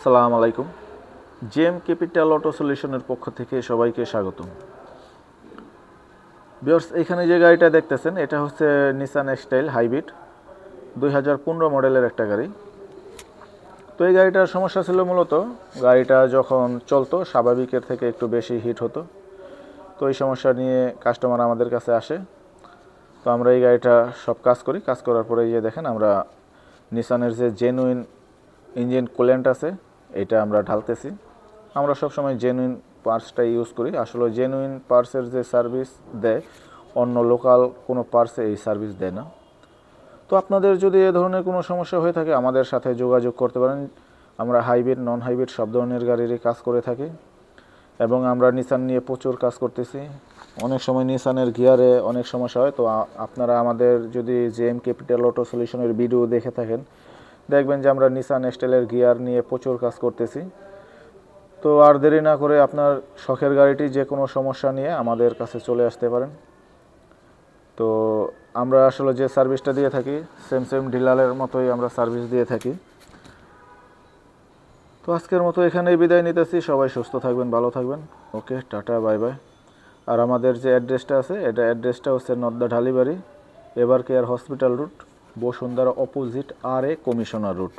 সালাম আলাইকুম। JM capital auto সলিউশনের পক্ষ থেকে সবাইকে স্বাগতম। ভিউয়ার্স, এখানে যে গাড়িটা দেখতেছেন এটা হচ্ছে নিসান এক্সটাইল হাইব্রিড 2015 মডেলের একটা গাড়ি। তো এই গাড়িটার সমস্যা ছিল মূলত গাড়িটা যখন চলতো স্বাভাবিকের থেকে একটু বেশি হিট হতো। তো এই সমস্যা নিয়ে কাস্টমার আমাদের কাছে আসে। তো আমরা এই গাড়িটা সব কাজ করার পরে এই যে দেখেন আমরা নিসানের যে জেনুইন ইঞ্জিন কুলেন্ট আছে এটা আমরা ঢালতেছি। আমরা সবসময় জেনুইন পার্টসটা ইউজ করি। আসলে জেনুইন পার্টসের যে সার্ভিস দেয় অন্য লোকাল কোনো পার্টসে এই সার্ভিস দেয় না। তো আপনাদের যদি এ ধরনের কোনো সমস্যা হয়ে থাকে আমাদের সাথে যোগাযোগ করতে পারেন। আমরা হাইব্রিড নন হাইব্রিড সব ধরনের গাড়িরই কাজ করে থাকি এবং আমরা নিসান নিয়ে প্রচুর কাজ করতেছি। অনেক সময় নিসানের গিয়ারে অনেক সমস্যা হয়। তো আপনারা আমাদের যদি জেএম ক্যাপিটাল অটো সলিউশনের ভিডিও দেখে থাকেন দেখবেন যে আমরা নিসান এক্সটাইলের গিয়ার নিয়ে প্রচুর কাজ করতেছি। তো আর দেরি না করে আপনার শখের গাড়িটি যে কোনো সমস্যা নিয়ে আমাদের কাছে চলে আসতে পারেন। তো আমরা আসলে যে সার্ভিসটা দিয়ে থাকি সেম ডিলারের মতোই আমরা সার্ভিস দিয়ে থাকি। তো আজকের মতো এখানেই বিদায় নিতেছি। সবাই সুস্থ থাকবেন, ভালো থাকবেন। Okay, tata, bye bye. আর আমাদের যে অ্যাড্রেসটা আছে এটা অ্যাড্রেসটা হচ্ছে Nadda Dhalibari, ever care hospital road, Bashundhara opposite RA commissioner root.